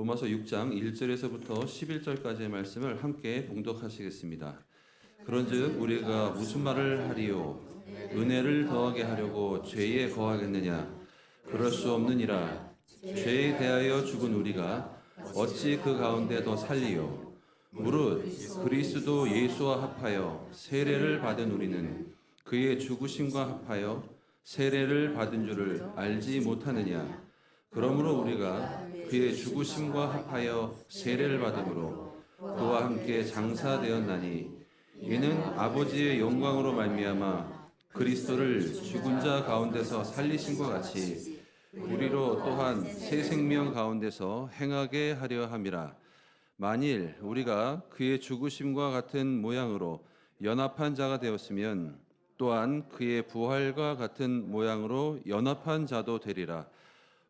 로마서 6장 1절에서부터 11절까지의 말씀을 함께 봉독하시겠습니다. 그런즉 우리가 무슨 말을 하리요? 은혜를 더하게 하려고 죄에 거하겠느냐? 그럴 수 없느니라. 죄에 대하여 죽은 우리가 어찌 그 가운데 더 살리요? 무릇 그리스도 예수와 합하여 세례를 받은 우리는 그의 죽으심과 합하여 세례를 받은 줄을 알지 못하느냐? 그러므로 우리가 그의 죽으심과 합하여 세례를 받음으로 그와 함께 장사되었나니 이는 아버지의 영광으로 말미암아 그리스도를 죽은 자 가운데서 살리신과 같이 우리로 또한 새 생명 가운데서 행하게 하려 함이라. 만일 우리가 그의 죽으심과 같은 모양으로 연합한 자가 되었으면 또한 그의 부활과 같은 모양으로 연합한 자도 되리라.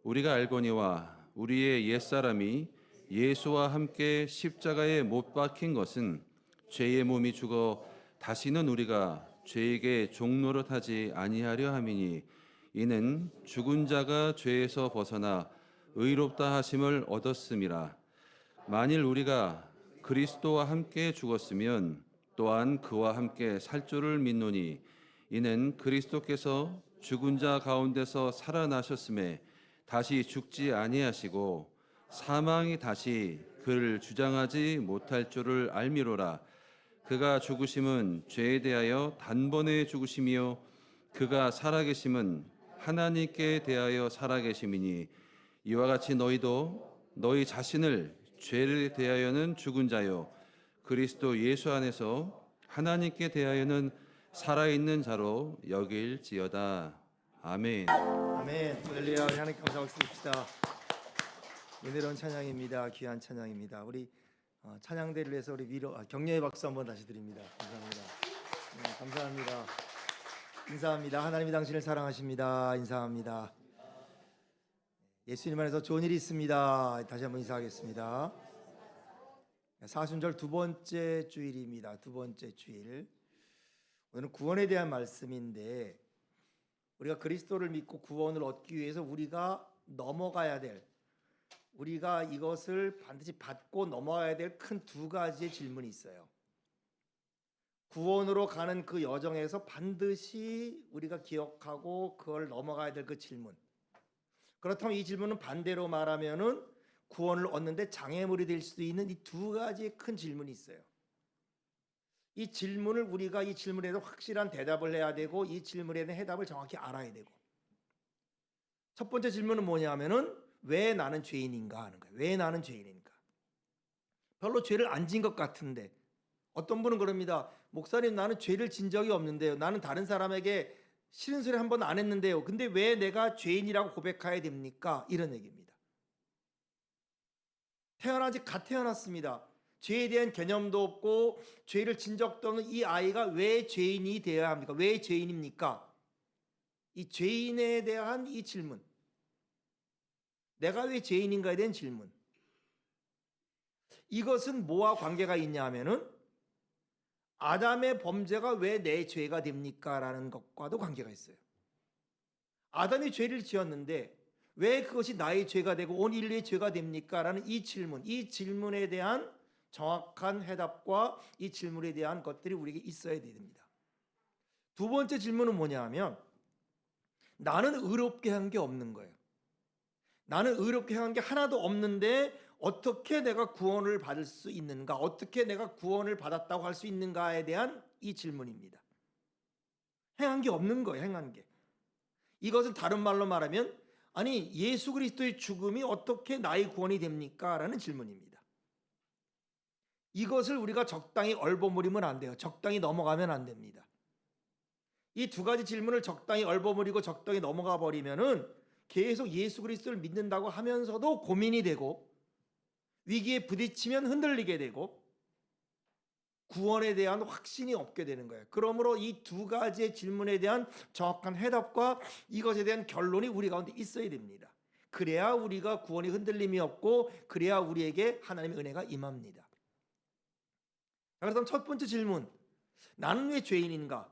우리가 알거니와 우리의 옛사람이 예수와 함께 십자가에 못 박힌 것은 죄의 몸이 죽어 다시는 우리가 죄에게 종노릇하지 아니하려 함이니 이는 죽은 자가 죄에서 벗어나 의롭다 하심을 얻었음이라. 만일 우리가 그리스도와 함께 죽었으면 또한 그와 함께 살 줄을 믿노니 이는 그리스도께서 죽은 자 가운데서 살아나셨음에 다시 죽지 아니하시고 사망이 다시 그를 주장하지 못할 줄을 알미로라. 그가 죽으심은 죄에 대하여 단번에 죽으심이요 그가 살아계심은 하나님께 대하여 살아계심이니 이와 같이 너희도 너희 자신을 죄에 대하여는 죽은 자요 그리스도 예수 안에서 하나님께 대하여는 살아있는 자로 여길지어다. 아멘. 아멘. 할렐루야. 우리 하나님 감사 박수드립시다. 은혜로운 찬양입니다. 귀한 찬양입니다. 우리 찬양대를 위해서 우리 격려의 박수 한번 다시 드립니다. 감사합니다. 네, 감사합니다. 인사합니다. 하나님이 당신을 사랑하십니다. 인사합니다. 예수님 안에서 좋은 일이 있습니다. 다시 한번 인사하겠습니다. 사순절 두 번째 주일입니다. 두 번째 주일. 오늘은 구원에 대한 말씀인데 우리가 그리스도를 믿고 구원을 얻기 위해서 우리가 넘어가야 될, 우리가 이것을 반드시 받고 넘어가야 될 큰 두 가지의 질문이 있어요. 구원으로 가는 그 여정에서 반드시 우리가 기억하고 그걸 넘어가야 될 그 질문. 그렇다면 이 질문은 반대로 말하면은 구원을 얻는데 장애물이 될 수도 있는 이 두 가지의 큰 질문이 있어요. 이 질문을 우리가 이 질문에 대해서 확실한 대답을 해야 되고 이 질문에 대한 해답을 정확히 알아야 되고, 첫 번째 질문은 뭐냐면은 왜 나는 죄인인가 하는 거예요. 왜 나는 죄인인가? 별로 죄를 안 진 것 같은데, 어떤 분은 그럽니다. 목사님, 나는 죄를 진 적이 없는데요. 나는 다른 사람에게 싫은 소리 한 번 안 했는데요. 근데 왜 내가 죄인이라고 고백해야 됩니까? 이런 얘기입니다. 갓 태어났습니다. 죄에 대한 개념도 없고 죄를 진 적도 없는 이 아이가 왜 죄인이 되어야 합니까? 왜 죄인입니까? 이 죄인에 대한 이 질문, 내가 왜 죄인인가에 대한 질문, 이것은 뭐와 관계가 있냐 하면은 아담의 범죄가 왜 내 죄가 됩니까? 라는 것과도 관계가 있어요. 아담이 죄를 지었는데 왜 그것이 나의 죄가 되고 온 인류의 죄가 됩니까? 라는 이 질문, 이 질문에 대한 정확한 해답과 이 질문에 대한 것들이 우리에게 있어야 됩니다. 두 번째 질문은 뭐냐 하면 나는 의롭게 한 게 없는 거예요. 나는 의롭게 한 게 하나도 없는데 어떻게 내가 구원을 받을 수 있는가? 어떻게 내가 구원을 받았다고 할 수 있는가에 대한 이 질문입니다. 행한 게 없는 거예요. 행한 게. 이것은 다른 말로 말하면 아니 예수 그리스도의 죽음이 어떻게 나의 구원이 됩니까? 라는 질문입니다. 이것을 우리가 적당히 얼버무리면 안 돼요. 적당히 넘어가면 안 됩니다. 이 두 가지 질문을 적당히 얼버무리고 적당히 넘어가 버리면은 계속 예수 그리스도를 믿는다고 하면서도 고민이 되고 위기에 부딪히면 흔들리게 되고 구원에 대한 확신이 없게 되는 거예요. 그러므로 이 두 가지의 질문에 대한 정확한 해답과 이것에 대한 결론이 우리 가운데 있어야 됩니다. 그래야 우리가 구원이 흔들림이 없고 그래야 우리에게 하나님의 은혜가 임합니다. 그래서 첫 번째 질문, 나는 왜 죄인인가?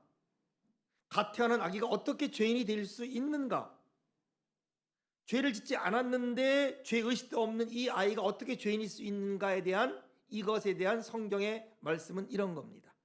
갓 태어난 아기가 어떻게 죄인이 될 수 있는가? 죄를 짓지 않았는데 죄 의식도 없는 이 아이가 어떻게 죄인일 수 있는가에 대한 이것에 대한 성경의 말씀은 이런 겁니다.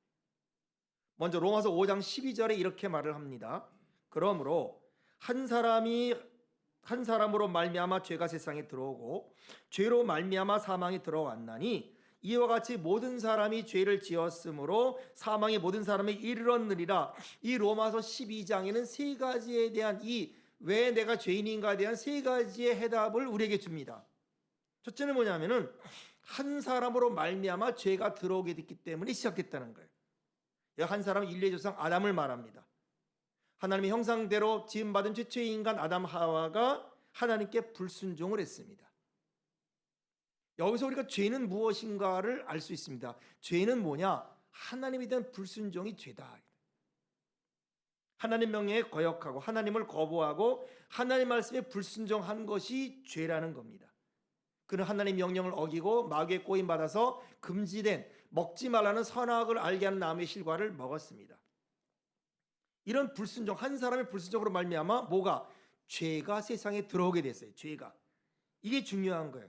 먼저 로마서 5장 12절에 이렇게 말을 합니다. 그러므로 한 사람으로 말미암아 죄가 세상에 들어오고 죄로 말미암아 사망이 들어왔나니 이와 같이 모든 사람이 죄를 지었으므로 사망이 모든 사람에 이르렀느니라. 이 로마서 12장에는 세 가지에 대한 이 왜 내가 죄인인가에 대한 세 가지의 해답을 우리에게 줍니다. 첫째는 뭐냐면은 한 사람으로 말미암아 죄가 들어오게 됐기 때문에 시작됐다는 거예요. 한 사람은 인류의 조상 아담을 말합니다. 하나님의 형상대로 지음받은 최초의 인간 아담 하와가 하나님께 불순종을 했습니다. 여기서 우리가 죄는 무엇인가를 알 수 있습니다. 죄는 뭐냐? 하나님에 대한 불순종이 죄다. 하나님 명령에 거역하고 하나님을 거부하고 하나님 말씀에 불순종한 것이 죄라는 겁니다. 그는 하나님 명령을 어기고 마귀의 꼬임 받아서 금지된 먹지 말라는 선악을 알게 하는 나무의 실과를 먹었습니다. 이런 불순종, 한 사람의 불순종으로 말미암아 뭐가? 죄가 세상에 들어오게 됐어요. 죄가. 이게 중요한 거예요.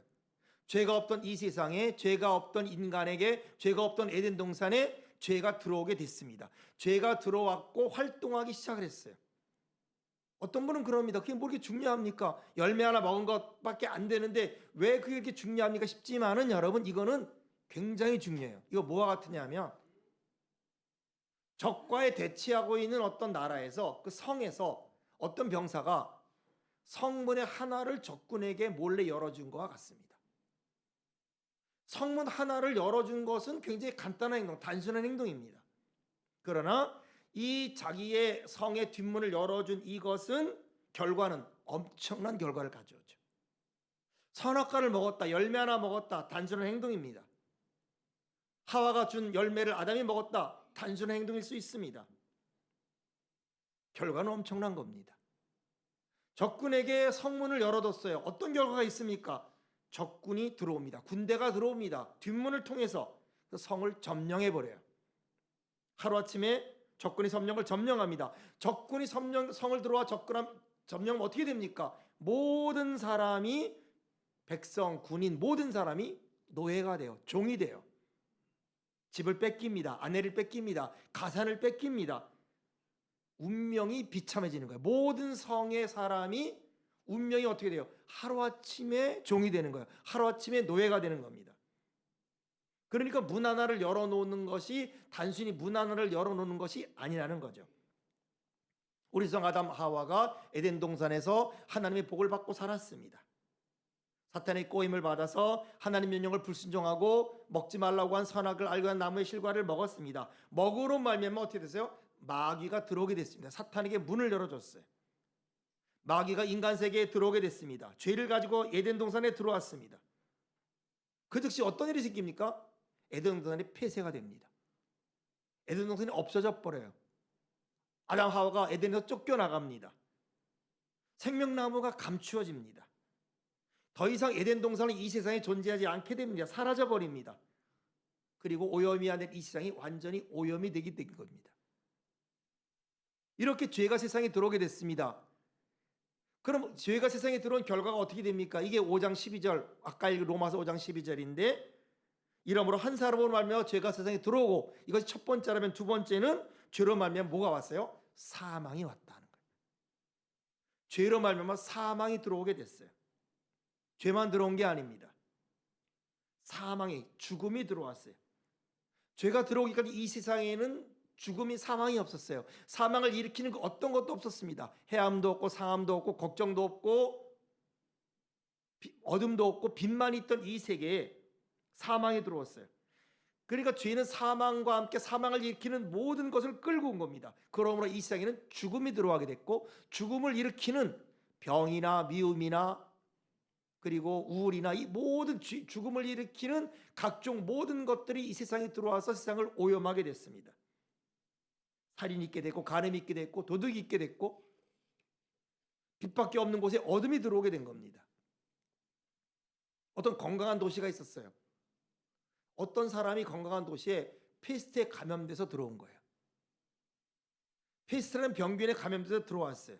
죄가 없던 이 세상에, 죄가 없던 인간에게, 죄가 없던 에덴 동산에 죄가 들어오게 됐습니다. 죄가 들어왔고 활동하기 시작을 했어요. 어떤 분은 그럽니다. 그게 뭐 이렇게 중요합니까? 열매 하나 먹은 것밖에 안 되는데 왜 그게 이렇게 중요합니까? 싶지만은 여러분, 이거는 굉장히 중요해요. 이거 뭐와 같으냐면 적과에 대치하고 있는 어떤 나라에서, 그 성에서 어떤 병사가 성문의 하나를 적군에게 몰래 열어준 것과 같습니다. 성문 하나를 열어준 것은 굉장히 간단한 행동, 단순한 행동입니다. 그러나 이 자기의 성의 뒷문을 열어준 이것은 결과는 엄청난 결과를 가져오죠. 선악과를 먹었다, 열매 하나 먹었다, 단순한 행동입니다. 하와가 준 열매를 아담이 먹었다, 단순한 행동일 수 있습니다. 결과는 엄청난 겁니다. 적군에게 성문을 열어뒀어요. 어떤 결과가 있습니까? 적군이 들어옵니다. 군대가 들어옵니다. 뒷문을 통해서 그 성을 점령해버려요. 하루아침에 적군이 성을 점령합니다. 적군이 성을 들어와 점령하면 어떻게 됩니까? 모든 사람이, 백성, 군인 모든 사람이 노예가 돼요. 종이 돼요. 집을 뺏깁니다. 아내를 뺏깁니다. 가산을 뺏깁니다. 운명이 비참해지는 거예요. 모든 성의 사람이 운명이 어떻게 돼요? 하루아침에 종이 되는 거예요. 하루아침에 노예가 되는 겁니다. 그러니까 문 하나를 열어놓는 것이 단순히 문 하나를 열어놓는 것이 아니라는 거죠. 우리 성 아담 하와가 에덴 동산에서 하나님의 복을 받고 살았습니다. 사탄의 꼬임을 받아서 하나님 명령을 불순종하고 먹지 말라고 한 선악을 알고 한 나무의 실과를 먹었습니다. 먹으로 말미암아 어떻게 됐어요? 마귀가 들어오게 됐습니다. 사탄에게 문을 열어줬어요. 마귀가 인간 세계에 들어오게 됐습니다. 죄를 가지고 에덴 동산에 들어왔습니다. 그 즉시 어떤 일이 생깁니까? 에덴 동산이 폐쇄가 됩니다. 에덴 동산이 없어져 버려요. 아담 하와가 에덴에서 쫓겨나갑니다. 생명나무가 감추어집니다. 더 이상 에덴 동산은 이 세상에 존재하지 않게 됩니다. 사라져 버립니다. 그리고 오염이 안 된 이 세상이 완전히 오염이 되게 된 겁니다. 이렇게 죄가 세상에 들어오게 됐습니다. 그럼 죄가 세상에 들어온 결과가 어떻게 됩니까? 이게 5장 12절, 아까 읽은 로마서 5장 12절인데, 이러므로 한 사람으로 말미암아 죄가 세상에 들어오고, 이것이 첫 번째라면 두 번째는 죄로 말미암아 뭐가 왔어요? 사망이 왔다는 거예요. 죄로 말미암아 사망이 들어오게 됐어요. 죄만 들어온 게 아닙니다. 사망이, 죽음이 들어왔어요. 죄가 들어오기까지 이 세상에는 죽음이, 사망이 없었어요. 사망을 일으키는 그 어떤 것도 없었습니다. 해함도 없고 상함도 없고 걱정도 없고 어둠도 없고 빛만 있던 이 세계에 사망이 들어왔어요. 그러니까 죄는 사망과 함께 사망을 일으키는 모든 것을 끌고 온 겁니다. 그러므로 이 세상에는 죽음이 들어가게 됐고, 죽음을 일으키는 병이나 미움이나 그리고 우울이나 이 모든 죽음을 일으키는 각종 모든 것들이 이 세상에 들어와서 세상을 오염하게 됐습니다. 살인이 있게 됐고, 간음이 있게 됐고, 도둑이 있게 됐고, 빛밖에 없는 곳에 어둠이 들어오게 된 겁니다. 어떤 건강한 도시가 있었어요. 어떤 사람이 건강한 도시에 페스트에 감염돼서 들어온 거예요. 페스트라는 병균에 감염돼서 들어왔어요.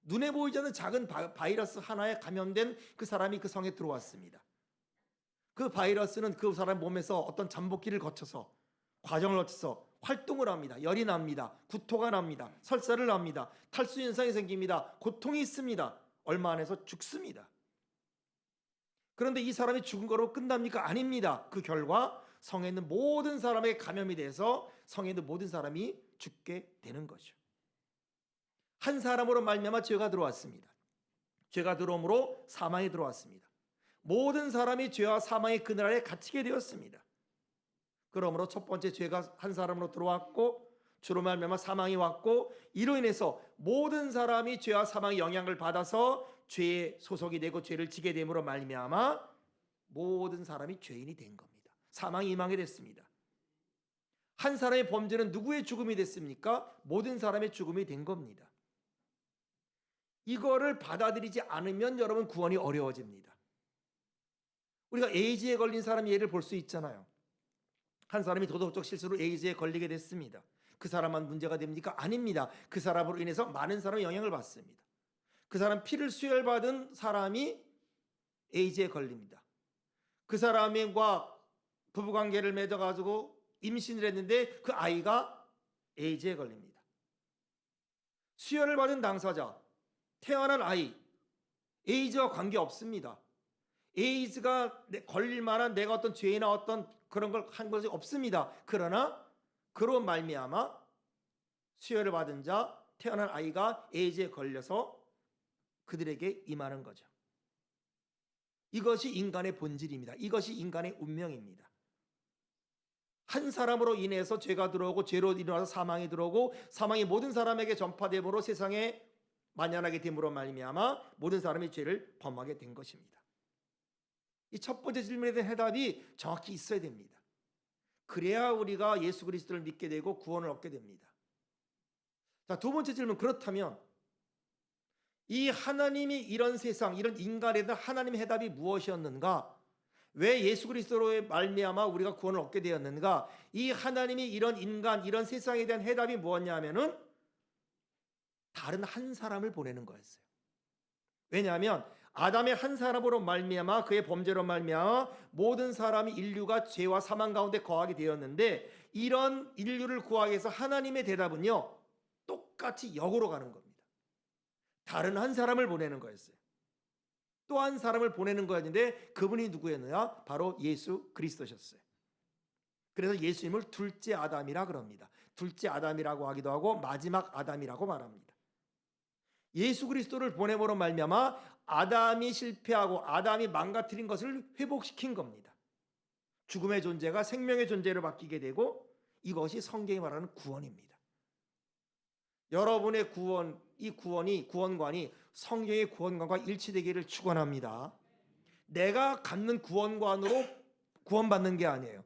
눈에 보이지 않는 작은 바이러스 하나에 감염된 그 사람이 그 성에 들어왔습니다. 그 바이러스는 그 사람 몸에서 어떤 잠복기를 거쳐서 과정을 거쳐서 활동을 합니다. 열이 납니다. 구토가 납니다. 설사를 납니다. 탈수 현상이 생깁니다. 고통이 있습니다. 얼마 안에서 죽습니다. 그런데 이 사람이 죽은 거로 끝납니까? 아닙니다. 그 결과 성에 있는 모든 사람에게 감염이 돼서 성에 있는 모든 사람이 죽게 되는 거죠. 한 사람으로 말미암아 죄가 들어왔습니다. 죄가 들어옴으로 사망이 들어왔습니다. 모든 사람이 죄와 사망의 그늘 아래 갇히게 되었습니다. 그러므로 첫 번째 죄가 한 사람으로 들어왔고 주로 말미암아 사망이 왔고 이로 인해서 모든 사람이 죄와 사망의 영향을 받아서 죄에 소속이 되고 죄를 지게 됨으로 말미암아 모든 사람이 죄인이 된 겁니다. 사망이 임하게 됐습니다. 한 사람의 범죄는 누구의 죽음이 됐습니까? 모든 사람의 죽음이 된 겁니다. 이거를 받아들이지 않으면 여러분 구원이 어려워집니다. 우리가 에이즈에 걸린 사람 예를 볼 수 있잖아요. 한 사람이 도덕적 실수로 에이즈에 걸리게 됐습니다. 그 사람만 문제가 됩니까? 아닙니다. 그 사람으로 인해서 많은 사람이 영향을 받습니다. 그 사람 피를 수혈받은 사람이 에이즈에 걸립니다. 그 사람과 부부관계를 맺어가지고 임신을 했는데 그 아이가 에이즈에 걸립니다. 수혈을 받은 당사자, 태어난 아이, 에이즈와 관계 없습니다. 에이즈가 걸릴 만한 내가 어떤 죄나 어떤 그런 걸 한 것이 없습니다. 그러나 그로 말미암아 수혈을 받은 자, 태어난 아이가 에이즈에 걸려서 그들에게 임하는 거죠. 이것이 인간의 본질입니다. 이것이 인간의 운명입니다. 한 사람으로 인해서 죄가 들어오고 죄로 일어나서 사망이 들어오고 사망이 모든 사람에게 전파됨으로 세상에 만연하게 됨으로 말미암아 모든 사람이 죄를 범하게 된 것입니다. 이 첫 번째 질문에 대한 해답이 정확히 있어야 됩니다. 그래야 우리가 예수 그리스도를 믿게 되고 구원을 얻게 됩니다. 자, 두 번째 질문, 그렇다면 이 하나님이 이런 세상, 이런 인간에 대한 하나님의 해답이 무엇이었는가? 왜 예수 그리스도로의 말미암아 우리가 구원을 얻게 되었는가? 이 하나님이 이런 인간, 이런 세상에 대한 해답이 무엇냐면은 다른 한 사람을 보내는 거였어요. 왜냐하면 아담의 한 사람으로 말미암아 그의 범죄로 말미암아 모든 사람이 인류가 죄와 사망 가운데 거하게 되었는데 이런 인류를 구하기 위해서 하나님의 대답은요 똑같이 역으로 가는 겁니다. 다른 한 사람을 보내는 거였어요. 또 한 사람을 보내는 거였는데 그분이 누구였느냐? 바로 예수 그리스도셨어요. 그래서 예수님을 둘째 아담이라 그럽니다. 둘째 아담이라고 하기도 하고 마지막 아담이라고 말합니다. 예수 그리스도를 보내므로 말미암아 아담이 실패하고 아담이 망가뜨린 것을 회복시킨 겁니다. 죽음의 존재가 생명의 존재로 바뀌게 되고 이것이 성경이 말하는 구원입니다. 여러분의 구원, 이 구원관이 성경의 구원관과 일치되기를 축원합니다. 내가 갖는 구원관으로 구원받는 게 아니에요.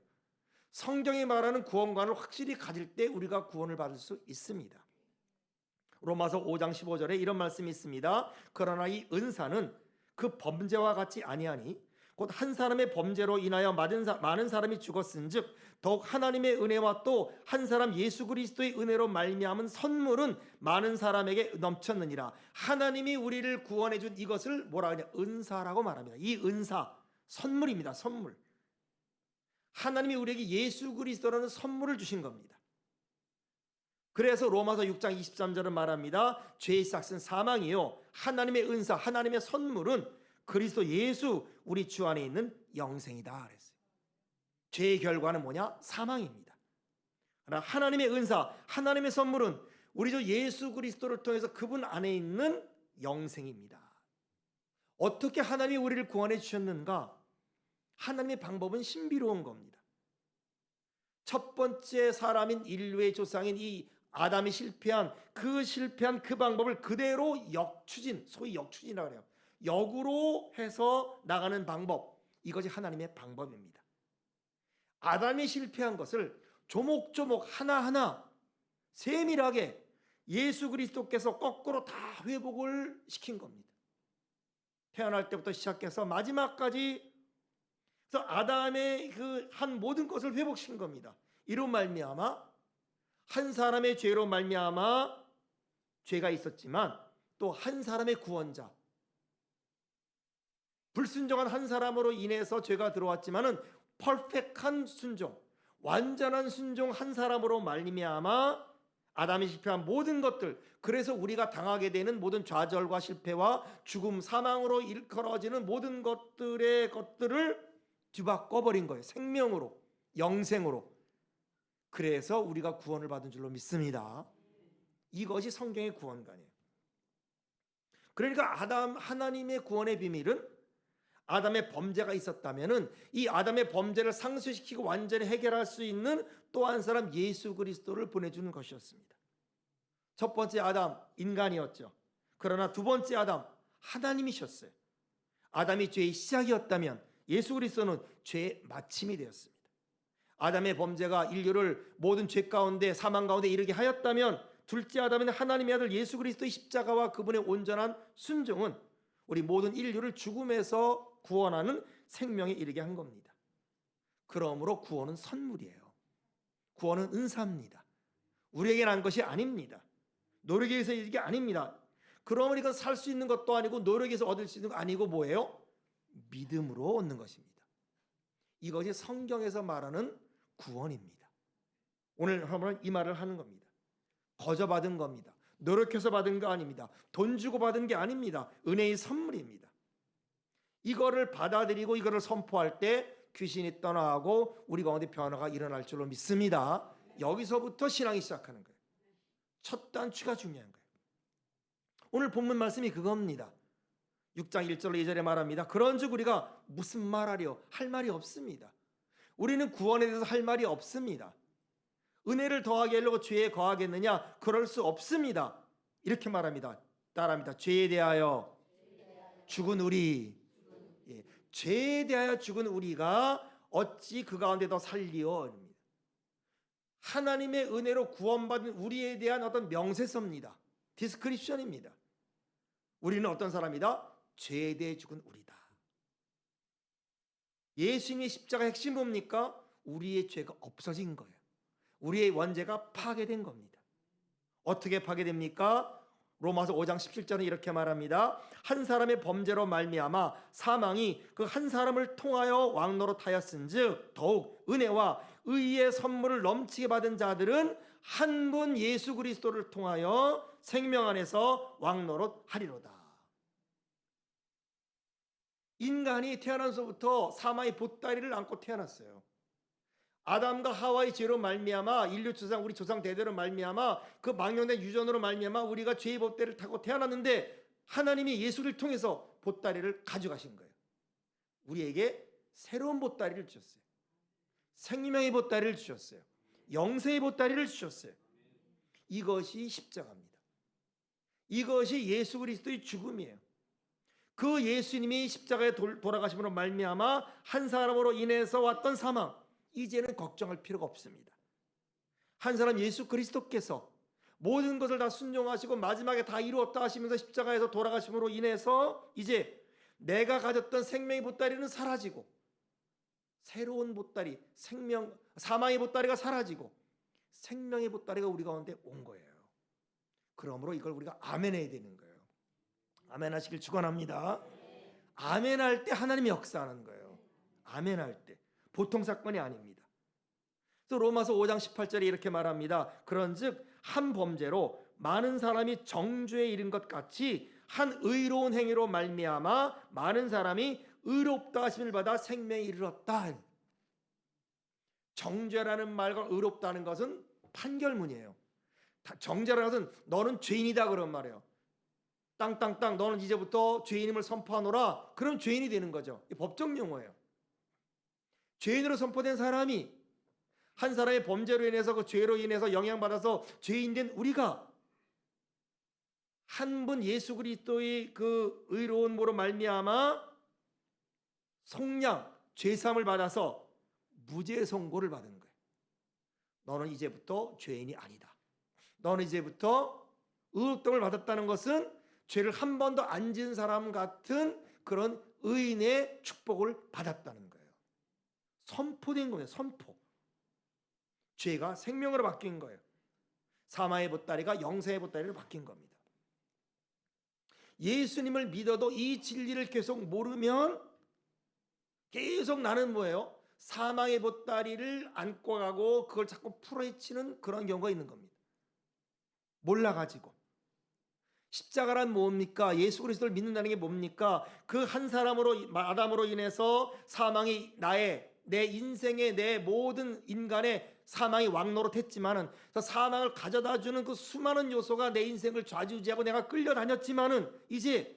성경이 말하는 구원관을 확실히 가질 때 우리가 구원을 받을 수 있습니다. 로마서 5장 15절에 이런 말씀이 있습니다. 그러나 이 은사는 그 범죄와 같이 아니하니 곧 한 사람의 범죄로 인하여 많은 사람이 죽었은즉 더욱 하나님의 은혜와 또 한 사람 예수 그리스도의 은혜로 말미암은 선물은 많은 사람에게 넘쳤느니라. 하나님이 우리를 구원해 준 이것을 뭐라 하냐? 은사라고 말합니다. 이 은사, 선물입니다. 선물. 하나님이 우리에게 예수 그리스도라는 선물을 주신 겁니다. 그래서 로마서 6장 23절은 말합니다. 죄의 삭은 사망이요 하나님의 은사, 하나님의 선물은 그리스도 예수 우리 주 안에 있는 영생이다 그랬어요. 죄의 결과는 뭐냐? 사망입니다. 그러나 하나님의 은사, 하나님의 선물은 우리 주 예수 그리스도를 통해서 그분 안에 있는 영생입니다. 어떻게 하나님이 우리를 구원해 주셨는가? 하나님의 방법은 신비로운 겁니다. 첫 번째 사람인 인류의 조상인 이 아담이 실패한 그 방법을 그대로 역추진, 소위 역추진이라고 해요. 역으로 해서 나가는 방법, 이것이 하나님의 방법입니다. 아담이 실패한 것을 조목조목 하나하나 세밀하게 예수 그리스도께서 거꾸로 다 회복을 시킨 겁니다. 태어날 때부터 시작해서 마지막까지 그래서 아담의 그 한 모든 것을 회복시킨 겁니다. 이로 말미암아 한 사람의 죄로 말미암아 죄가 있었지만 또 한 사람의 구원자, 불순종한 한 사람으로 인해서 죄가 들어왔지만은 퍼펙트한 순종, 완전한 순종 한 사람으로 말미암아 아담이 실패한 모든 것들, 그래서 우리가 당하게 되는 모든 좌절과 실패와 죽음, 사망으로 일컬어지는 모든 것들을 뒤바꿔 버린 거예요. 생명으로, 영생으로. 그래서 우리가 구원을 받은 줄로 믿습니다. 이것이 성경의 구원관이에요. 그러니까 하나님의 구원의 비밀은 아담의 범죄가 있었다면은 이 아담의 범죄를 상쇄시키고 완전히 해결할 수 있는 또 한 사람 예수 그리스도를 보내주는 것이었습니다. 첫 번째 아담 인간이었죠. 그러나 두 번째 아담 하나님이셨어요. 아담이 죄의 시작이었다면 예수 그리스도는 죄의 마침이 되었습니다. 아담의 범죄가 인류를 모든 죄 가운데 사망 가운데 이르게 하였다면 둘째 아담인 하나님의 아들 예수 그리스도의 십자가와 그분의 온전한 순종은 우리 모든 인류를 죽음에서 구원하는 생명에 이르게 한 겁니다. 그러므로 구원은 선물이에요. 구원은 은사입니다. 우리에게 난 것이 아닙니다. 노력에 의해서 이게 아닙니다. 그러면 이건 살 수 있는 것도 아니고 노력에서 얻을 수 있는 거 아니고 뭐예요? 믿음으로 얻는 것입니다. 이것이 성경에서 말하는 구원입니다. 오늘 한번 이 말을 하는 겁니다. 거저 받은 겁니다. 노력해서 받은 거 아닙니다. 돈 주고 받은 게 아닙니다. 은혜의 선물입니다. 이거를 받아들이고 이거를 선포할 때 귀신이 떠나고 우리 가운데 변화가 일어날 줄로 믿습니다. 여기서부터 신앙이 시작하는 거예요. 첫 단추가 중요한 거예요. 오늘 본문 말씀이 그겁니다. 6장 1절로 2절에 말합니다. 그런즉 우리가 무슨 말하려 할 말이 없습니다. 우리는 구원에 대해서 할 말이 없습니다. 은혜를 더하게 하려고 죄에 거하겠느냐? 그럴 수 없습니다. 이렇게 말합니다. 따라합니다. 죄에 대하여 죽은 우리, 죄에 대하여 죽은 우리가 어찌 그 가운데 더 살리어? 하나님의 은혜로 구원받은 우리에 대한 어떤 명세서입니다. 디스크립션입니다. 우리는 어떤 사람이다? 죄에 대해 죽은 우리다. 예수님의 십자가 핵심 뭡니까? 우리의 죄가 없어진 거예요. 우리의 원죄가 파괴된 겁니다. 어떻게 파괴됩니까? 로마서 5장 17절은 이렇게 말합니다. 한 사람의 범죄로 말미암아 사망이 그 한 사람을 통하여 왕노릇하였은즉 더욱 은혜와 의의 선물을 넘치게 받은 자들은 한 분 예수 그리스도를 통하여 생명 안에서 왕노릇하리로다. 인간이 태어나서부터 사망의 보따리를 안고 태어났어요. 아담과 하와의 죄로 말미암아 인류 조상 우리 조상 대대로 말미암아 그 망령된 유전으로 말미암아 우리가 죄의 보따리를 타고 태어났는데 하나님이 예수를 통해서 보따리를 가져가신 거예요. 우리에게 새로운 보따리를 주셨어요. 생명의 보따리를 주셨어요. 영생의 보따리를 주셨어요. 이것이 십자가입니다. 이것이 예수 그리스도의 죽음이에요. 그 예수님이 십자가에 돌아가심으로 말미암아 한 사람으로 인해서 왔던 사망, 이제는 걱정할 필요가 없습니다. 한 사람 예수 그리스도께서 모든 것을 다 순종하시고 마지막에 다 이루었다 하시면서 십자가에서 돌아가심으로 인해서 이제 내가 가졌던 생명의 보따리는 사라지고 새로운 보따리, 사망의 보따리가 사라지고 생명의 보따리가 우리 가운데 온 거예요. 그러므로 이걸 우리가 아멘해야 되는 거예요. 아멘하시길 축원합니다. 아멘할 때 하나님이 역사하는 거예요. 아멘할 때. 보통 사건이 아닙니다. 또 로마서 5장 18절에 이렇게 말합니다. 그런즉 한 범죄로 많은 사람이 정죄에 이른 것 같이 한 의로운 행위로 말미암아 많은 사람이 의롭다 하심을 받아 생명에 이르렀다. 정죄라는 말과 의롭다는 것은 판결문이에요. 정죄라는 것은 너는 죄인이다 그런 말이에요. 땅땅땅 너는 이제부터 죄인임을 선포하노라. 그럼 죄인이 되는 거죠. 법적 용어예요. 죄인으로 선포된 사람이 한 사람의 범죄로 인해서 그 죄로 인해서 영향받아서 죄인 된 우리가 한 분 예수 그리스도의 그 의로움으로 말미암아 속량 죄사함을 받아서 무죄 선고를 받은 거예요. 너는 이제부터 죄인이 아니다. 너는 이제부터 의롭다를 받았다는 것은 죄를 한 번도 안 지은 사람 같은 그런 의인의 축복을 받았다는 거예요. 선포된 거예요. 선포. 죄가 생명으로 바뀐 거예요. 사망의 보따리가 영생의 보따리로 바뀐 겁니다. 예수님을 믿어도 이 진리를 계속 모르면 계속 나는 뭐예요? 사망의 보따리를 안고 가고 그걸 자꾸 풀어헤치는 그런 경우가 있는 겁니다. 몰라가지고. 십자가란 뭡니까? 예수 그리스도를 믿는다는 게 뭡니까? 그 한 사람으로, 아담으로 인해서 사망이 내 인생의 내 모든 인간의 사망이 왕노릇했지만은, 그 사망을 가져다주는 그 수많은 요소가 내 인생을 좌지우지하고 내가 끌려다녔지만은, 이제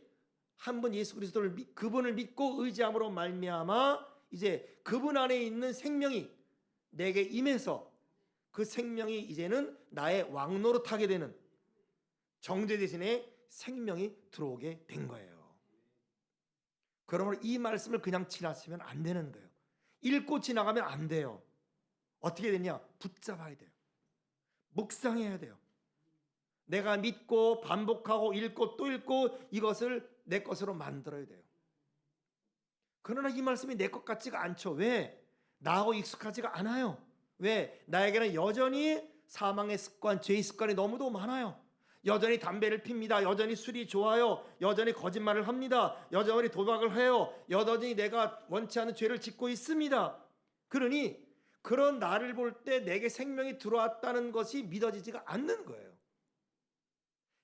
한번 예수 그리스도를 그분을 믿고 의지함으로 말미암아 이제 그분 안에 있는 생명이 내게 임해서 그 생명이 이제는 나의 왕노릇하게 되는 정죄 대신에 생명이 들어오게 된 거예요. 그러므로 이 말씀을 그냥 지나치면 안 되는 거예요. 읽고 지나가면 안 돼요. 어떻게 되냐? 붙잡아야 돼요. 묵상해야 돼요. 내가 믿고 반복하고 읽고 또 읽고 이것을 내 것으로 만들어야 돼요. 그러나 이 말씀이 내 것 같지가 않죠. 왜? 나하고 익숙하지가 않아요. 왜? 나에게는 여전히 사망의 습관, 죄의 습관이 너무도 많아요. 여전히 담배를 핍니다. 여전히 술이 좋아요. 여전히 거짓말을 합니다. 여전히 도박을 해요. 여전히 내가 원치 않은 죄를 짓고 있습니다. 그러니 그런 나를 볼 때 내게 생명이 들어왔다는 것이 믿어지지가 않는 거예요.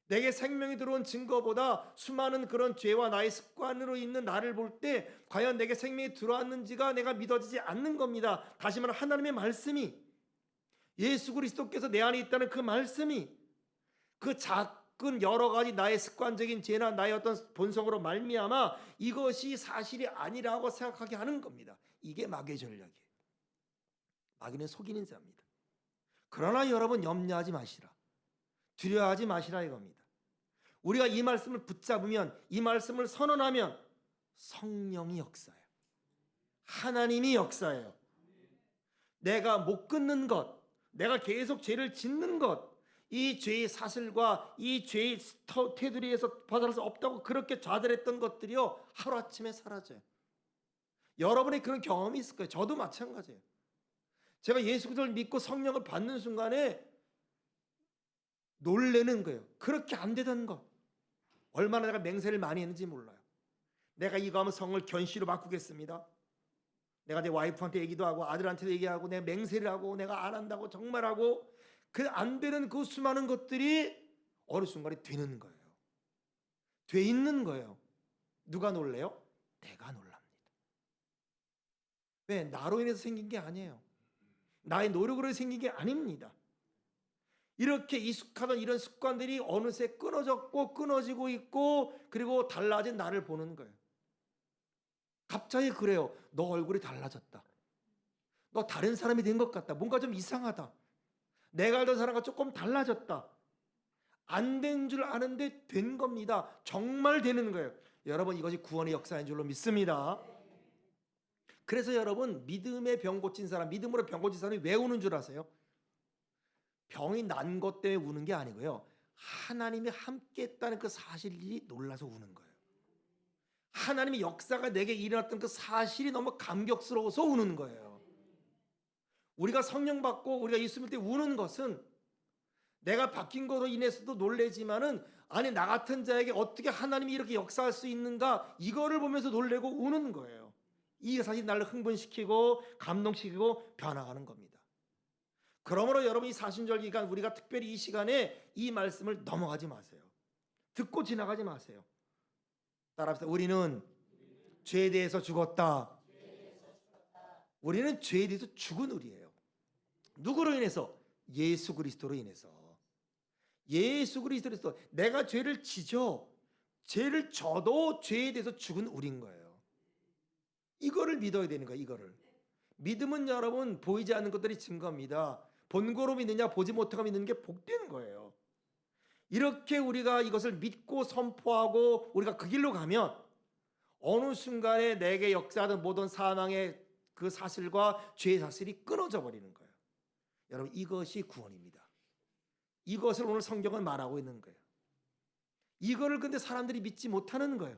내게 생명이 들어온 증거보다 수많은 그런 죄와 나의 습관으로 있는 나를 볼 때 과연 내게 생명이 들어왔는지가 내가 믿어지지 않는 겁니다. 다시 말해 하나님의 말씀이, 예수 그리스도께서 내 안에 있다는 그 말씀이, 그 작은 여러 가지 나의 습관적인 죄나 나의 어떤 본성으로 말미암아 이것이 사실이 아니라고 생각하게 하는 겁니다. 이게 마귀의 전략이에요. 마귀는 속이는 자입니다. 그러나 여러분 염려하지 마시라. 두려워하지 마시라 이겁니다. 우리가 이 말씀을 붙잡으면, 이 말씀을 선언하면 성령이 역사해요. 하나님이 역사해요. 내가 못 끊는 것, 내가 계속 죄를 짓는 것, 이 죄의 사슬과 이 죄의 테두리에서 벗어날 수 없다고 그렇게 좌절했던 것들이요 하루아침에 사라져요. 여러분이 그런 경험이 있을 거예요. 저도 마찬가지예요. 제가 예수 그리스도를 믿고 성령을 받는 순간에 놀래는 거예요. 그렇게 안 되던 것. 얼마나 내가 맹세를 많이 했는지 몰라요. 내가 이거 하면 성을 견시로 바꾸겠습니다. 내가 내 와이프한테 얘기도 하고 아들한테도 얘기하고 내가 맹세를 하고 내가 안 한다고 정말 하고 그 안 되는 그 수많은 것들이 어느 순간에 되는 거예요. 돼 있는 거예요. 누가 놀래요? 내가 놀랍니다. 왜? 나로 인해서 생긴 게 아니에요. 나의 노력으로 생긴 게 아닙니다. 이렇게 익숙하던 이런 습관들이 어느새 끊어졌고 끊어지고 있고 그리고 달라진 나를 보는 거예요. 갑자기 그래요. 너 얼굴이 달라졌다. 너 다른 사람이 된 것 같다. 뭔가 좀 이상하다. 내가 알던 사람과 조금 달라졌다. 안 된 줄 아는데 된 겁니다. 정말 되는 거예요. 여러분 이것이 구원의 역사인 줄로 믿습니다. 그래서 여러분 믿음의 병 고친 사람, 믿음으로 병 고친 사람이 왜 우는 줄 아세요? 병이 난 것 때문에 우는 게 아니고요. 하나님이 함께 했다는 그 사실이 놀라서 우는 거예요. 하나님의 역사가 내게 일어났던 그 사실이 너무 감격스러워서 우는 거예요. 우리가 성령 받고 우리가 예수 믿을 때 우는 것은 내가 바뀐 것으로 인해서도 놀래지만은 아니 나 같은 자에게 어떻게 하나님이 이렇게 역사할 수 있는가 이거를 보면서 놀래고 우는 거예요. 이 사실이 나를 흥분시키고 감동시키고 변화하는 겁니다. 그러므로 여러분 이 사순절 기간 우리가 특별히 이 시간에 이 말씀을 넘어가지 마세요. 듣고 지나가지 마세요. 따라합시다. 우리는 죄에 대해서 죽었다. 우리는 죄에 대해서 죽은 우리예요. 누구로 인해서? 예수 그리스도로 인해서. 예수 그리스도로 인해서 내가 죄를 지죠. 죄를 져도 죄에 대해서 죽은 우리인 거예요. 이거를 믿어야 되는 거예요. 이거를. 믿음은 여러분 보이지 않는 것들이 증거입니다. 본고로 믿느냐 보지 못하고 믿는 게 복된 거예요. 이렇게 우리가 이것을 믿고 선포하고 우리가 그 길로 가면 어느 순간에 내게 역사하던 모든 사망의 그 사슬과 죄의 사슬이 끊어져 버리는 거예요. 여러분 이것이 구원입니다. 이것을 오늘 성경은 말하고 있는 거예요. 이거를 근데 사람들이 믿지 못하는 거예요.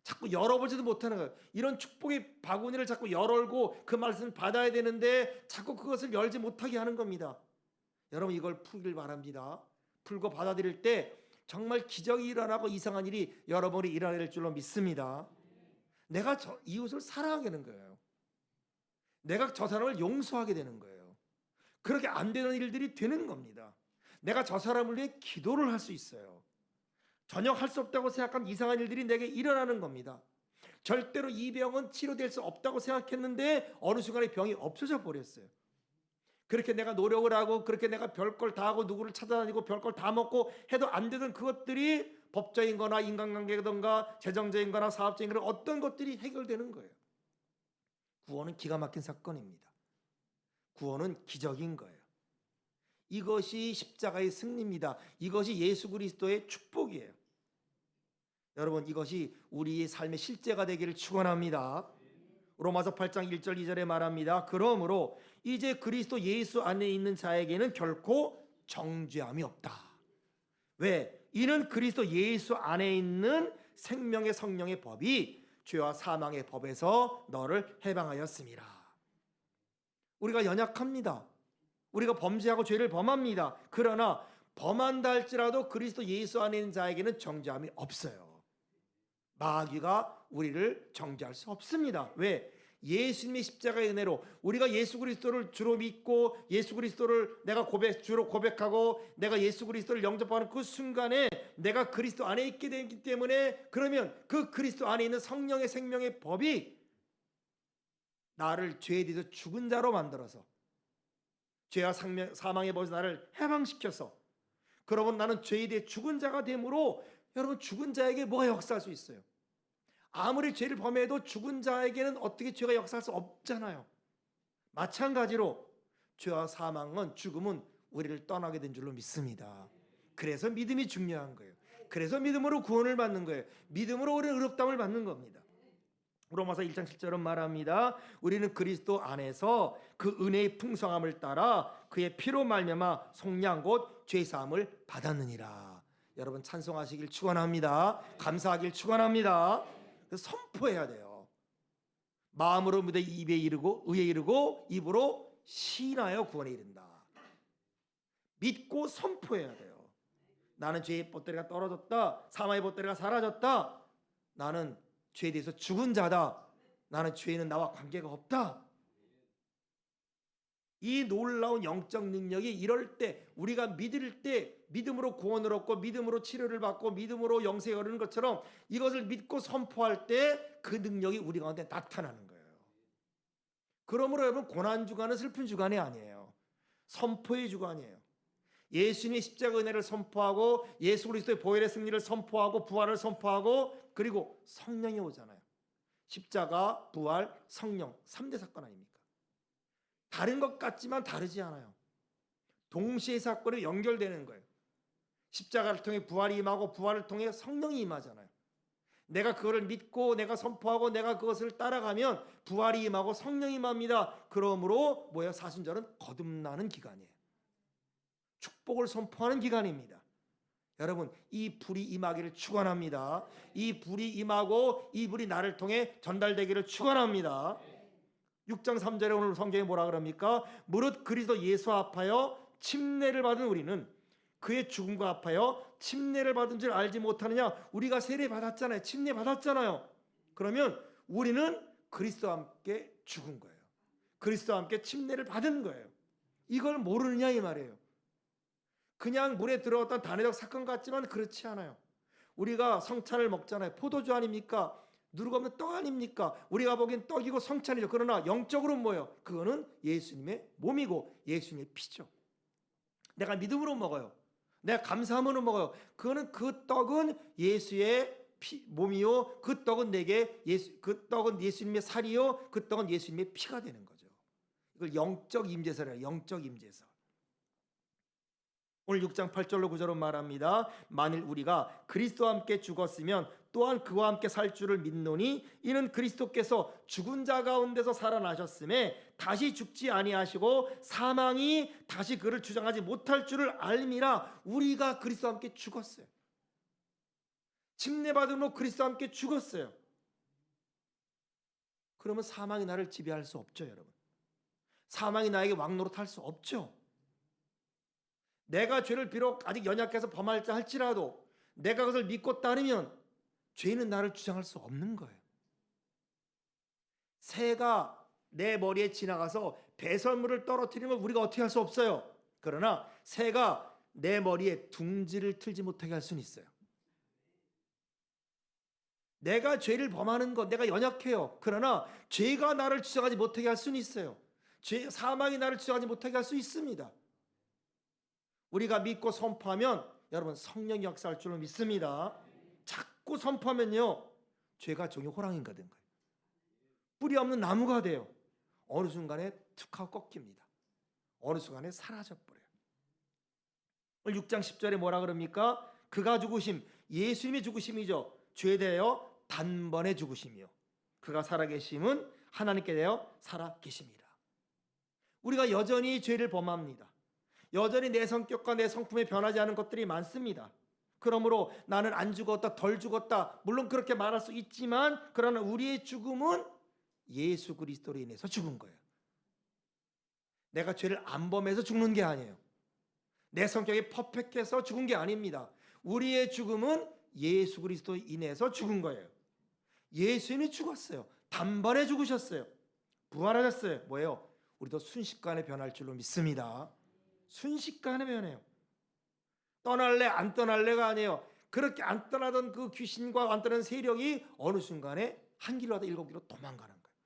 자꾸 열어보지도 못하는 거예요. 이런 축복의 바구니를 자꾸 열고 그 말씀을 받아야 되는데 자꾸 그것을 열지 못하게 하는 겁니다. 여러분 이걸 풀길 바랍니다. 풀고 받아들일 때 정말 기적이 일어나고 이상한 일이 여러분이 일어날 줄로 믿습니다. 내가 저 이웃을 사랑하게 되는 거예요. 내가 저 사람을 용서하게 되는 거예요. 그렇게 안 되는 일들이 되는 겁니다. 내가 저 사람을 위해 기도를 할 수 있어요. 전혀 할 수 없다고 생각한 이상한 일들이 내게 일어나는 겁니다. 절대로 이 병은 치료될 수 없다고 생각했는데 어느 순간에 병이 없어져 버렸어요. 그렇게 내가 노력을 하고 그렇게 내가 별걸 다 하고 누구를 찾아다니고 별걸 다 먹고 해도 안 되던 그것들이 법적인 거나 인간관계든가 재정적인 거나 사업적인 거나 어떤 것들이 해결되는 거예요. 구원은 기가 막힌 사건입니다. 구원은 기적인 거예요. 이것이 십자가의 승리입니다. 이것이 예수 그리스도의 축복이에요. 여러분, 이것이 우리의 삶의 실제가 되기를 축원합니다. 로마서 8장 1절 2절에 말합니다. 그러므로 이제 그리스도 예수 안에 있는 자에게는 결코 정죄함이 없다. 왜? 이는 그리스도 예수 안에 있는 생명의 성령의 법이 죄와 사망의 법에서 너를 해방하였습니다. 우리가 연약합니다. 우리가 범죄하고 죄를 범합니다. 그러나 범한다 할지라도 그리스도 예수 안에 있는 자에게는 정죄함이 없어요. 마귀가 우리를 정죄할 수 없습니다. 왜? 예수님의 십자가의 은혜로 우리가 예수 그리스도를 주로 믿고 예수 그리스도를 내가 주로 고백하고 내가 예수 그리스도를 영접하는 그 순간에 내가 그리스도 안에 있게 되기 때문에 그러면 그 그리스도 안에 있는 성령의 생명의 법이 나를 죄에 대해서 죽은 자로 만들어서 죄와 사망의 법에서 나를 해방시켜서 그러면 나는 죄에 대해 죽은 자가 되므로 여러분 죽은 자에게 뭐가 역사할 수 있어요? 아무리 죄를 범해도 죽은 자에게는 어떻게 죄가 역사할 수 없잖아요. 마찬가지로 죄와 사망은 죽음은 우리를 떠나게 된 줄로 믿습니다. 그래서 믿음이 중요한 거예요. 그래서 믿음으로 구원을 받는 거예요. 믿음으로 우리는 의롭다함을 받는 겁니다. 로마서 1장 7절은 말합니다. 우리는 그리스도 안에서 그 은혜의 풍성함을 따라 그의 피로 말미암아 속량 곧 죄사함을 받았느니라. 여러분 찬송하시길 축원합니다. 감사하길 축원합니다. 선포해야 돼요. 마음으로 믿어 입에 이르고 의에 이르고 입으로 시인하여 구원에 이른다. 믿고 선포해야 돼요. 나는 죄의 보따리가 떨어졌다. 사망의 보따리가 사라졌다. 나는 죄에 대해서 죽은 자다. 나는 죄는 나와 관계가 없다. 이 놀라운 영적 능력이 이럴 때 우리가 믿을 때 믿음으로 구원을 얻고 믿음으로 치료를 받고 믿음으로 영생에 이르는 것처럼 이것을 믿고 선포할 때 그 능력이 우리 가운데 나타나는 거예요. 그러므로 여러분 고난 주간은 슬픈 주간이 아니에요. 선포의 주간이에요. 예수님의 십자가 은혜를 선포하고 예수 그리스도의 보혈의 승리를 선포하고 부활을 선포하고 그리고 성령이 오잖아요. 십자가, 부활, 성령 3대 사건 아닙니까? 다른 것 같지만 다르지 않아요. 동시에 사건이 연결되는 거예요. 십자가를 통해 부활이 임하고 부활을 통해 성령이 임하잖아요. 내가 그거를 믿고 내가 선포하고 내가 그것을 따라가면 부활이 임하고 성령이 임합니다. 그러므로 뭐예요? 사순절은 거듭나는 기간이에요. 축복을 선포하는 기간입니다. 여러분 이 불이 임하기를 축원합니다. 이 불이 임하고 이 불이 나를 통해 전달되기를 축원합니다. 6장 3절에 오늘 성경에 뭐라 그럽니까? 무릇 그리스도 예수 합하여 침례를 받은 우리는 그의 죽음과 합하여 침례를 받은 줄 알지 못하느냐? 우리가 세례 받았잖아요. 침례 받았잖아요. 그러면 우리는 그리스도와 함께 죽은 거예요. 그리스도와 함께 침례를 받은 거예요. 이걸 모르느냐 이 말이에요. 그냥 물에 들어갔던 단회적 사건 같지만 그렇지 않아요. 우리가 성찬을 먹잖아요. 포도주 아닙니까? 누르고 없는 떡 아닙니까? 우리가 보기엔 떡이고 성찬이죠. 그러나 영적으로는 뭐예요? 그거는 예수님의 몸이고 예수님의 피죠. 내가 믿음으로 먹어요. 내가 감사함으로 먹어요. 그거는 그 떡은 예수의 몸이요. 그 떡은 그 떡은 예수님의 살이요. 그 떡은 예수님의 피가 되는 거죠. 이걸 영적 임재설이에요. 영적 임재설. 오늘 6장 8절로 9절로 말합니다. 만일 우리가 그리스도와 함께 죽었으면 또한 그와 함께 살 줄을 믿노니 이는 그리스도께서 죽은 자 가운데서 살아나셨음에 다시 죽지 아니하시고 사망이 다시 그를 주장하지 못할 줄을 알미라. 우리가 그리스도와 함께 죽었어요. 침례받음으로 그리스도와 함께 죽었어요. 그러면 사망이 나를 지배할 수 없죠, 여러분. 사망이 나에게 왕노릇할 수 없죠. 내가 죄를 비록 아직 연약해서 범할지 할지라도 내가 그것을 믿고 따르면 죄는 나를 주장할 수 없는 거예요. 새가 내 머리에 지나가서 배설물을 떨어뜨리는 걸 우리가 어떻게 할 수 없어요. 그러나 새가 내 머리에 둥지를 틀지 못하게 할 수는 있어요. 내가 죄를 범하는 것, 내가 연약해요. 그러나 죄가 나를 주장하지 못하게 할 수는 있어요. 사망이 나를 주장하지 못하게 할 수 있습니다. 우리가 믿고 선포하면 여러분 성령이 역사할 줄로 믿습니다. 자꾸 선포하면요, 죄가 종이 호랑이가 된 거예요. 뿌리 없는 나무가 돼요. 어느 순간에 툭 하고 꺾입니다. 어느 순간에 사라져버려요. 6장 10절에 뭐라 그럽니까? 그가 죽으심, 예수님의 죽으심이죠. 죄에 대하여 단번에 죽으심이요, 그가 살아계심은 하나님께 대하여 살아계심이라. 우리가 여전히 죄를 범합니다. 여전히 내 성격과 내 성품에 변하지 않은 것들이 많습니다. 그러므로 나는 안 죽었다, 덜 죽었다, 물론 그렇게 말할 수 있지만, 그러나 우리의 죽음은 예수 그리스도로 인해서 죽은 거예요. 내가 죄를 안 범해서 죽는 게 아니에요. 내 성격이 퍼펙트해서 죽은 게 아닙니다. 우리의 죽음은 예수 그리스도로 인해서 죽은 거예요. 예수님이 죽었어요. 단번에 죽으셨어요. 부활하셨어요. 뭐예요? 우리도 순식간에 변할 줄로 믿습니다. 순식간에 변해요. 떠날래 안 떠날래가 아니에요. 그렇게 안 떠나던 그 귀신과 안 떠나던 세력이 어느 순간에 한 길로 하다 7길로 도망가는 거예요.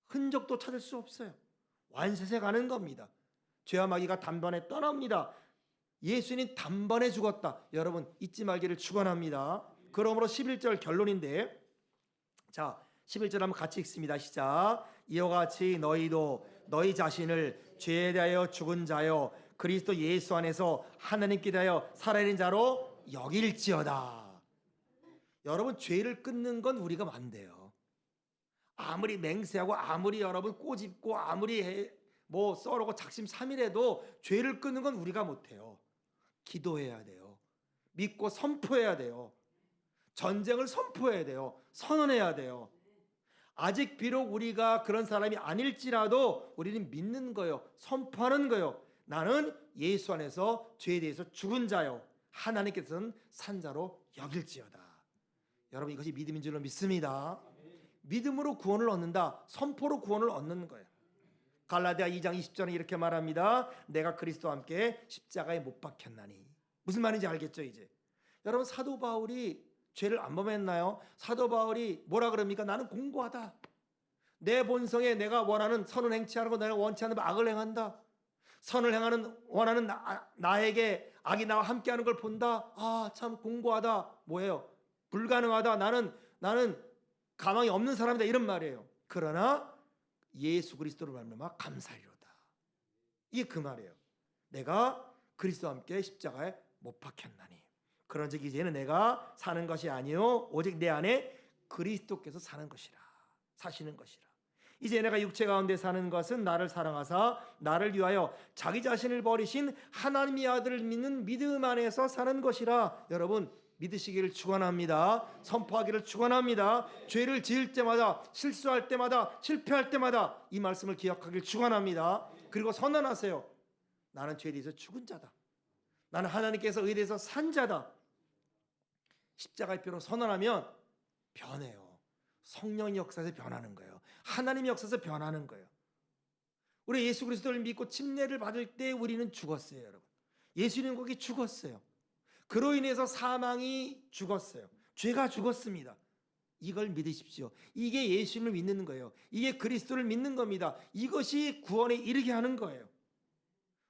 흔적도 찾을 수 없어요. 완세세 가는 겁니다. 죄와 마귀가 단번에 떠납니다. 예수님 단번에 죽었다. 여러분 잊지 말기를 축원합니다. 그러므로 11절 결론인데, 자 11절 한번 같이 읽습니다. 시작. 이와 같이 너희도 너희 자신을 죄에 대하여 죽은 자여 그리스도 예수 안에서 하나님께 대하여 살아있는 자로 여길지어다. 여러분 죄를 끊는 건 우리가 안 돼요. 아무리 맹세하고 아무리 여러분 꼬집고 아무리 썰고 작심삼일해도 죄를 끊는 건 우리가 못해요. 기도해야 돼요. 믿고 선포해야 돼요. 전쟁을 선포해야 돼요. 선언해야 돼요. 아직 비록 우리가 그런 사람이 아닐지라도 우리는 믿는 거예요. 선포하는 거예요. 나는 예수 안에서 죄에 대해서 죽은 자요 하나님께서는 산 자로 여길지어다. 여러분 이것이 믿음인 줄로 믿습니다. 믿음으로 구원을 얻는다. 선포로 구원을 얻는 거예요. 갈라디아 2장 20절에 이렇게 말합니다. 내가 그리스도와 함께 십자가에 못 박혔나니. 무슨 말인지 알겠죠 이제? 여러분 사도 바울이 죄를 안 범했나요? 사도 바울이 뭐라 그럽니까? 나는 공고하다. 내 본성에 내가 원하는 선을 행치 않고 내가 원치 않는 악을 행한다. 선을 행하는 원하는 나에게 악이 나와 함께하는 걸 본다. 아, 참 공고하다. 뭐예요? 불가능하다. 나는 가망이 없는 사람이다. 이런 말이에요. 그러나 예수 그리스도를 말미암아 감사리로다. 이게 그 말이에요. 내가 그리스도와 함께 십자가에 못 박혔나니. 그런즉 이제는 내가 사는 것이 아니요 오직 내 안에 그리스도께서 사는 것이라. 사시는 것이라. 이제 내가 육체 가운데 사는 것은 나를 사랑하사 나를 위하여 자기 자신을 버리신 하나님의 아들을 믿는 믿음 안에서 사는 것이라. 여러분 믿으시기를 축원합니다. 선포하기를 축원합니다. 죄를 지을 때마다, 실수할 때마다, 실패할 때마다 이 말씀을 기억하기를 축원합니다. 그리고 선언하세요. 나는 죄에 대해서 죽은 자다. 나는 하나님께서 의대해서 산 자다. 십자가의 피로 선언하면 변해요. 성령의 역사에서 변하는 거예요. 하나님의 역사에서 변하는 거예요. 우리 예수 그리스도를 믿고 침례를 받을 때 우리는 죽었어요, 여러분. 예수님 거기 죽었어요. 그로 인해서 사망이 죽었어요. 죄가 죽었습니다. 이걸 믿으십시오. 이게 예수님을 믿는 거예요. 이게 그리스도를 믿는 겁니다. 이것이 구원에 이르게 하는 거예요.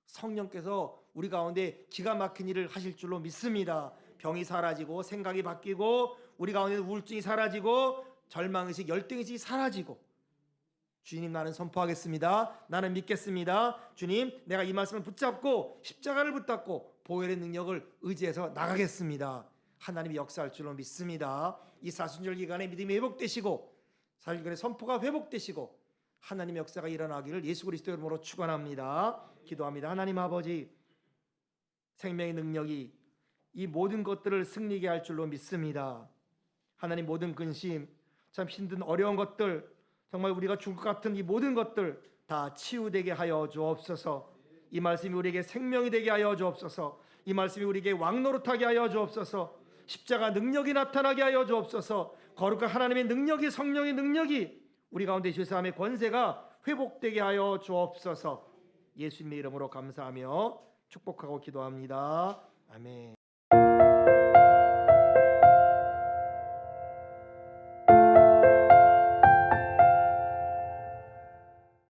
성령께서 우리 가운데 기가 막힌 일을 하실 줄로 믿습니다. 병이 사라지고 생각이 바뀌고 우리 가운데 우울증이 사라지고 절망의식, 열등의식이 사라지고. 주님 나는 선포하겠습니다. 나는 믿겠습니다. 주님 내가 이 말씀을 붙잡고 십자가를 붙잡고 보혈의 능력을 의지해서 나가겠습니다. 하나님이 역사할 줄로 믿습니다. 이 사순절 기간에 믿음이 회복되시고 사순절의 선포가 회복되시고 하나님의 역사가 일어나기를 예수 그리스도의 이름으로 축원합니다. 기도합니다. 하나님 아버지, 생명의 능력이 이 모든 것들을 승리게 할 줄로 믿습니다. 하나님 모든 근심, 참 힘든 어려운 것들, 정말 우리가 죽을 것 같은 이 모든 것들 다 치유되게 하여 주옵소서. 이 말씀이 우리에게 생명이 되게 하여 주옵소서. 이 말씀이 우리에게 왕노릇하게 하여 주옵소서. 십자가 능력이 나타나게 하여 주옵소서. 거룩한 하나님의 능력이, 성령의 능력이 우리 가운데 죄사함의 권세가 회복되게 하여 주옵소서. 예수님의 이름으로 감사하며 축복하고 기도합니다. 아멘.